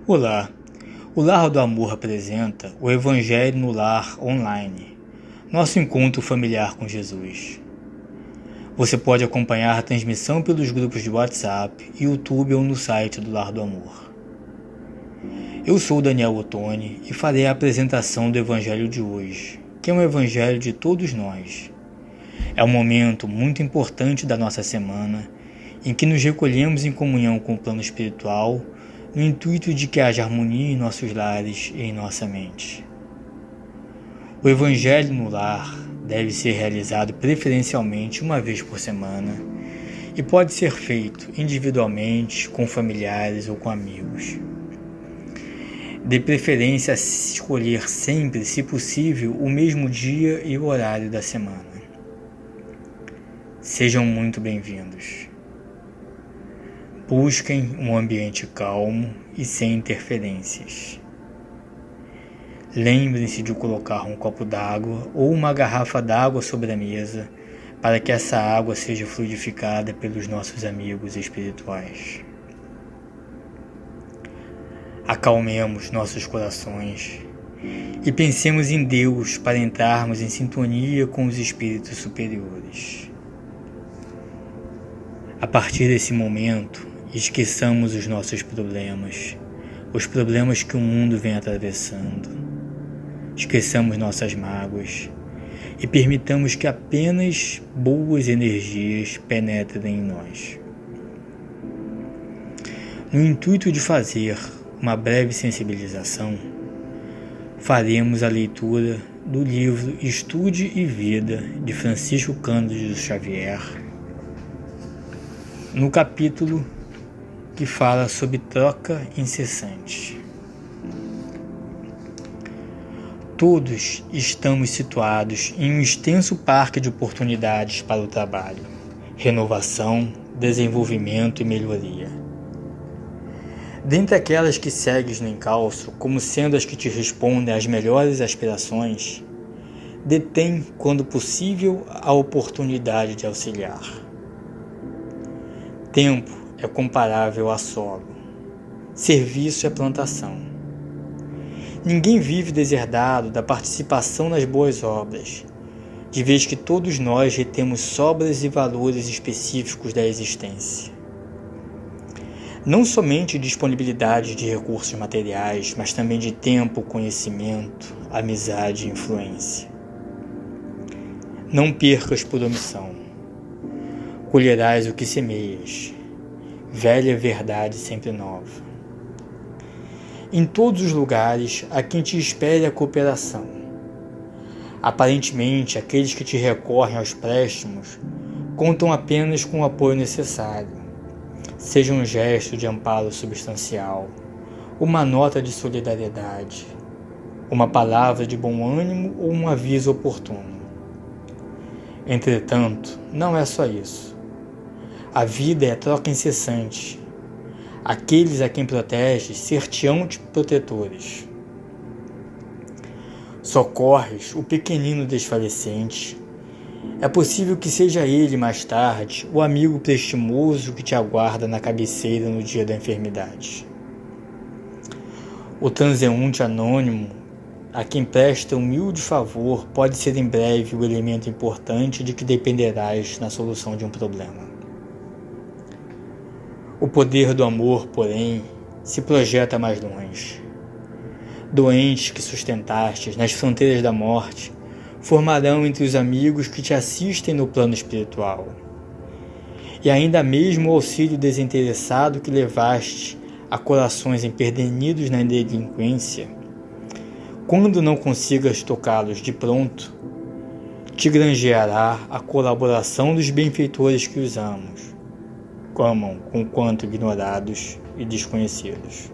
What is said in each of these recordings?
Olá, o Lar do Amor apresenta o Evangelho no Lar Online, nosso encontro familiar com Jesus. Você pode acompanhar a transmissão pelos grupos de WhatsApp, YouTube ou no site do Lar do Amor. Eu sou Daniel Ottoni e farei a apresentação do Evangelho de hoje, que é um Evangelho de todos nós. É um momento muito importante da nossa semana, em que nos recolhemos em comunhão com o plano espiritual, no intuito de que haja harmonia em nossos lares e em nossa mente. O Evangelho no Lar deve ser realizado preferencialmente uma vez por semana e pode ser feito individualmente, com familiares ou com amigos. De preferência, escolher sempre, se possível, o mesmo dia e o horário da semana. Sejam muito bem-vindos. Busquem um ambiente calmo e sem interferências. Lembrem-se de colocar um copo d'água ou uma garrafa d'água sobre a mesa para que essa água seja fluidificada pelos nossos amigos espirituais. Acalmemos nossos corações e pensemos em Deus para entrarmos em sintonia com os espíritos superiores. A partir desse momento, esqueçamos os nossos problemas, os problemas que o mundo vem atravessando. Esqueçamos nossas mágoas e permitamos que apenas boas energias penetrem em nós. No intuito de fazer uma breve sensibilização, faremos a leitura do livro Estude e Vida, de Francisco Cândido Xavier, no capítulo que fala sobre troca incessante. Todos estamos situados em um extenso parque de oportunidades para o trabalho, renovação, desenvolvimento e melhoria. Dentre aquelas que segues no encalço como sendo as que te respondem às melhores aspirações, detém, quando possível, a oportunidade de auxiliar. Tempo é comparável a solo. Serviço é plantação. Ninguém vive deserdado da participação nas boas obras, de vez que todos nós retemos sobras e valores específicos da existência. Não somente disponibilidade de recursos materiais, mas também de tempo, conhecimento, amizade e influência. Não percas por omissão. Colherás o que semeias. Velha verdade sempre nova. Em todos os lugares, há quem te espere a cooperação. Aparentemente, aqueles que te recorrem aos préstimos contam apenas com o apoio necessário, seja um gesto de amparo substancial, uma nota de solidariedade, uma palavra de bom ânimo ou um aviso oportuno. Entretanto, não é só isso. A vida é troca incessante. Aqueles a quem proteges ser-te-ão protetores. Socorres o pequenino desfalecente. É possível que seja ele, mais tarde, o amigo prestimoso que te aguarda na cabeceira no dia da enfermidade. O transeunte anônimo, a quem presta humilde favor, pode ser em breve o elemento importante de que dependerás na solução de um problema. O poder do amor, porém, se projeta mais longe. Doentes que sustentastes nas fronteiras da morte formarão entre os amigos que te assistem no plano espiritual. E ainda mesmo o auxílio desinteressado que levaste a corações empedernidos na delinquência, quando não consigas tocá-los de pronto, te granjeará a colaboração dos benfeitores que os amam conquanto ignorados e desconhecidos.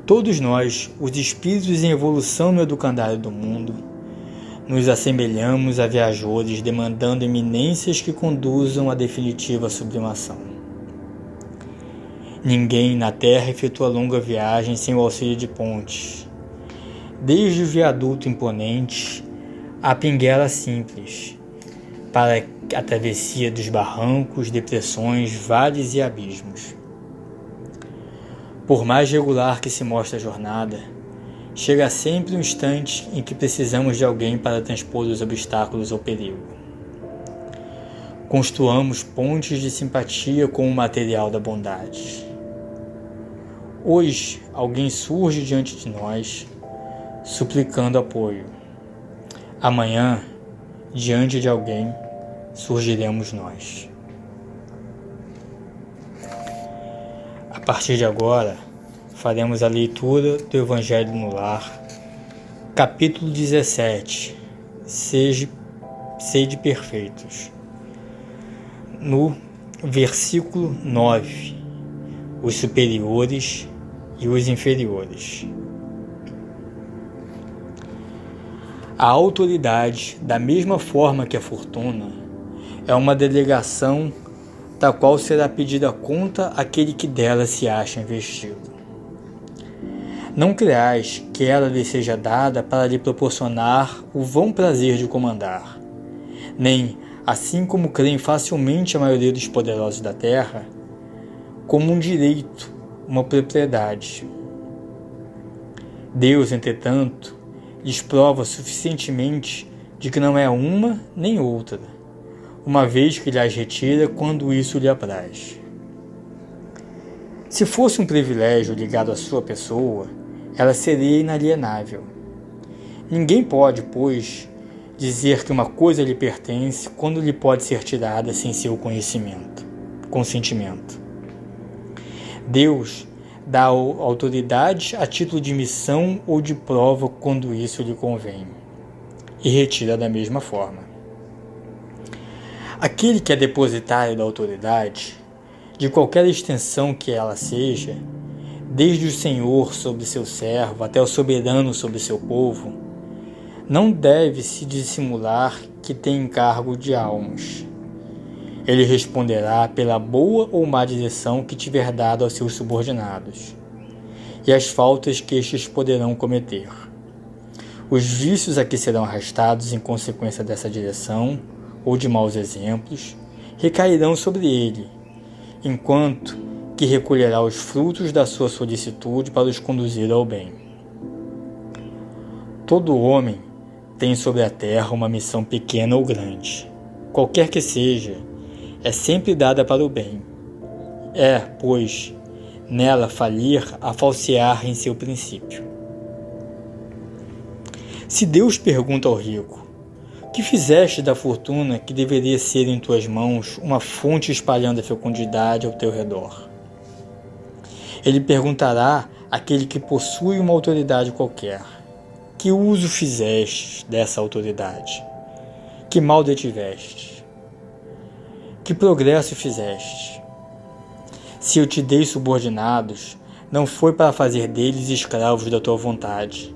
Todos nós, os espíritos em evolução no educandário do mundo, nos assemelhamos a viajores demandando eminências que conduzam à definitiva sublimação. Ninguém na Terra efetua longa viagem sem o auxílio de pontes, desde o viaduto imponente à pinguela simples, para a travessia dos barrancos, depressões, vales e abismos. Por mais regular que se mostre a jornada, chega sempre um instante em que precisamos de alguém para transpor os obstáculos ou perigo. Construamos pontes de simpatia com o material da bondade. Hoje, alguém surge diante de nós, suplicando apoio. Amanhã, diante de alguém, surgiremos nós. A partir de agora, faremos a leitura do Evangelho no Lar, capítulo 17, Sede perfeitos. No versículo 9, os superiores e os inferiores. A autoridade, da mesma forma que a fortuna, é uma delegação da qual será pedida conta àquele que dela se acha investido. Não creais que ela lhe seja dada para lhe proporcionar o vão prazer de comandar, nem, assim como creem facilmente a maioria dos poderosos da terra, como um direito, uma propriedade. Deus, entretanto, lhes prova suficientemente de que não é uma nem outra, uma vez que lhes retira quando isso lhe apraz. Se fosse um privilégio ligado à sua pessoa, ela seria inalienável. Ninguém pode, pois, dizer que uma coisa lhe pertence quando lhe pode ser tirada sem seu consentimento. Deus dá autoridade a título de missão ou de prova quando isso lhe convém, e retira da mesma forma. Aquele que é depositário da autoridade, de qualquer extensão que ela seja, desde o Senhor sobre seu servo até o soberano sobre seu povo, não deve se dissimular que tem encargo de almas. Ele responderá pela boa ou má direção que tiver dado aos seus subordinados, e as faltas que estes poderão cometer. Os vícios a que serão arrastados em consequência dessa direção, ou de maus exemplos, recairão sobre ele, enquanto que recolherá os frutos da sua solicitude para os conduzir ao bem. Todo homem tem sobre a terra uma missão pequena ou grande, qualquer que seja, é sempre dada para o bem. É, pois, nela falir a falsear em seu princípio. Se Deus pergunta ao rico, que fizeste da fortuna que deveria ser em tuas mãos uma fonte espalhando a fecundidade ao teu redor? Ele perguntará àquele que possui uma autoridade qualquer, que uso fizeste dessa autoridade? Que mal detiveste? Que progresso fizeste? Se eu te dei subordinados, não foi para fazer deles escravos da tua vontade,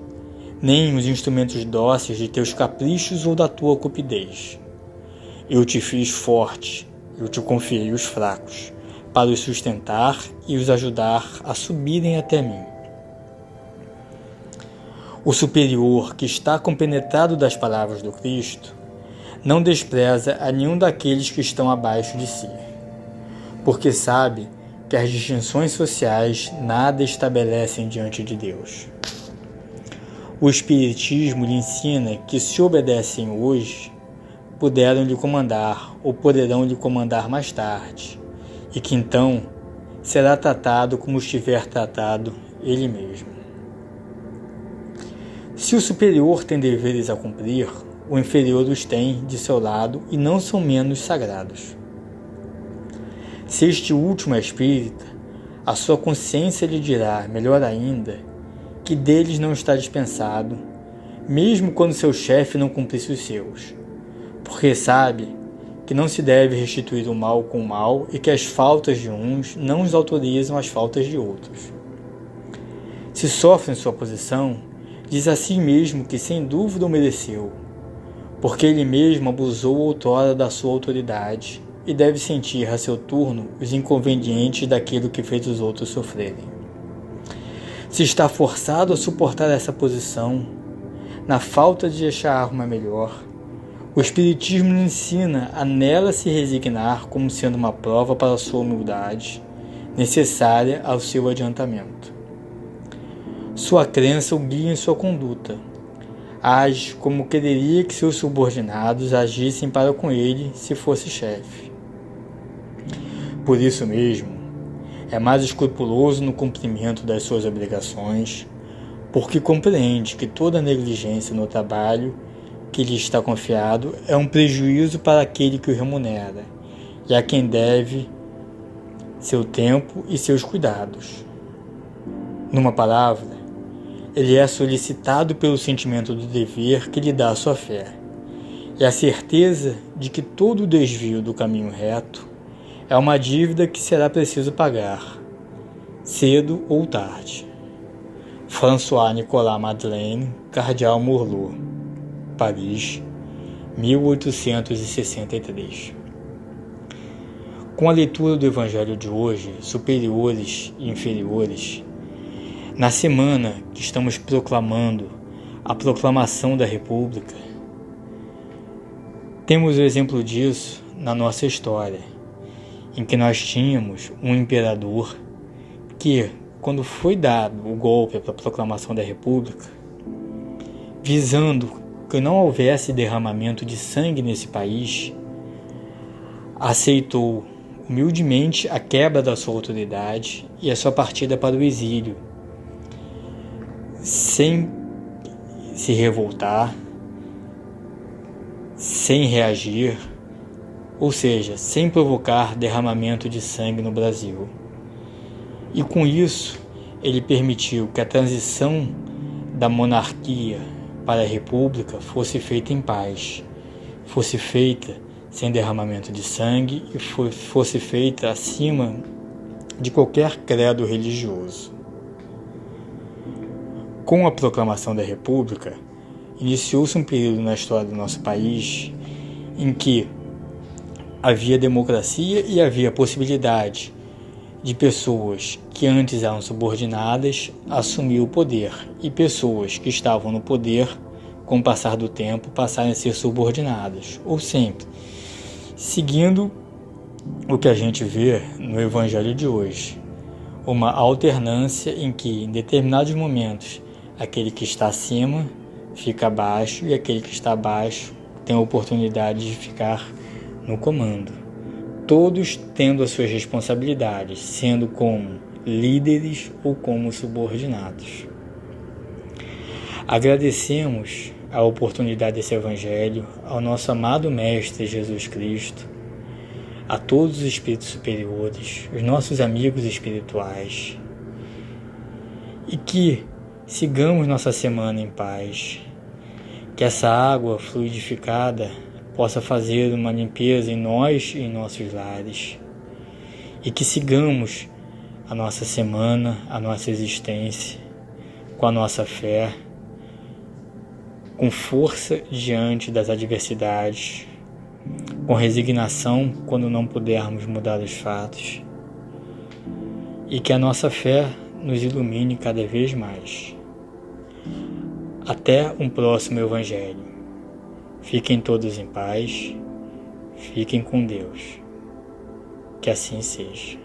nem os instrumentos dóceis de teus caprichos ou da tua cupidez. Eu te fiz forte, eu te confiei os fracos, para os sustentar e os ajudar a subirem até mim. O superior, que está compenetrado das palavras do Cristo, não despreza a nenhum daqueles que estão abaixo de si, porque sabe que as distinções sociais nada estabelecem diante de Deus. O Espiritismo lhe ensina que, se obedecem hoje, puderam lhe comandar ou poderão lhe comandar mais tarde, e que então será tratado como estiver tratado ele mesmo. Se o superior tem deveres a cumprir, o inferior os tem de seu lado e não são menos sagrados. Se este último é espírita, a sua consciência lhe dirá, melhor ainda, que deles não está dispensado, mesmo quando seu chefe não cumprisse os seus, porque sabe que não se deve restituir o mal com o mal e que as faltas de uns não os autorizam as faltas de outros. Se sofre em sua posição, diz a si mesmo que sem dúvida o mereceu, porque ele mesmo abusou outrora da sua autoridade e deve sentir a seu turno os inconvenientes daquilo que fez os outros sofrerem. Se está forçado a suportar essa posição, na falta de achar uma melhor, o Espiritismo lhe ensina a nela se resignar como sendo uma prova para a sua humildade, necessária ao seu adiantamento. Sua crença o guia em sua conduta. Age como quereria que seus subordinados agissem para com ele se fosse chefe. Por isso mesmo, é mais escrupuloso no cumprimento das suas obrigações, porque compreende que toda negligência no trabalho que lhe está confiado é um prejuízo para aquele que o remunera e a quem deve seu tempo e seus cuidados. Numa palavra, ele é solicitado pelo sentimento do dever que lhe dá a sua fé, e a certeza de que todo desvio do caminho reto é uma dívida que será preciso pagar, cedo ou tarde. François-Nicolas Madeleine, Cardeal Morlot, Paris, 1863. Com a leitura do Evangelho de hoje, superiores e inferiores, na semana que estamos proclamando a proclamação da República, temos o exemplo disso na nossa história, em que nós tínhamos um imperador que, quando foi dado o golpe para a proclamação da República, visando que não houvesse derramamento de sangue nesse país, aceitou humildemente a quebra da sua autoridade e a sua partida para o exílio, sem se revoltar, sem reagir, ou seja, sem provocar derramamento de sangue no Brasil. E com isso, ele permitiu que a transição da monarquia para a república fosse feita em paz, fosse feita sem derramamento de sangue e fosse feita acima de qualquer credo religioso. Com a proclamação da República, iniciou-se um período na história do nosso país em que havia democracia e havia a possibilidade de pessoas que antes eram subordinadas assumir o poder e pessoas que estavam no poder, com o passar do tempo, passarem a ser subordinadas, ou sempre seguindo o que a gente vê no Evangelho de hoje, uma alternância em que, em determinados momentos, aquele que está acima fica abaixo e aquele que está abaixo tem a oportunidade de ficar no comando. Todos tendo as suas responsabilidades, sendo como líderes ou como subordinados. Agradecemos a oportunidade desse Evangelho ao nosso amado Mestre Jesus Cristo, a todos os espíritos superiores, os nossos amigos espirituais, e que sigamos nossa semana em paz, que essa água fluidificada possa fazer uma limpeza em nós e em nossos lares, e que sigamos a nossa semana, a nossa existência, com a nossa fé, com força diante das adversidades, com resignação quando não pudermos mudar os fatos, e que a nossa fé nos ilumine cada vez mais. Até um próximo Evangelho. Fiquem todos em paz, fiquem com Deus. Que assim seja.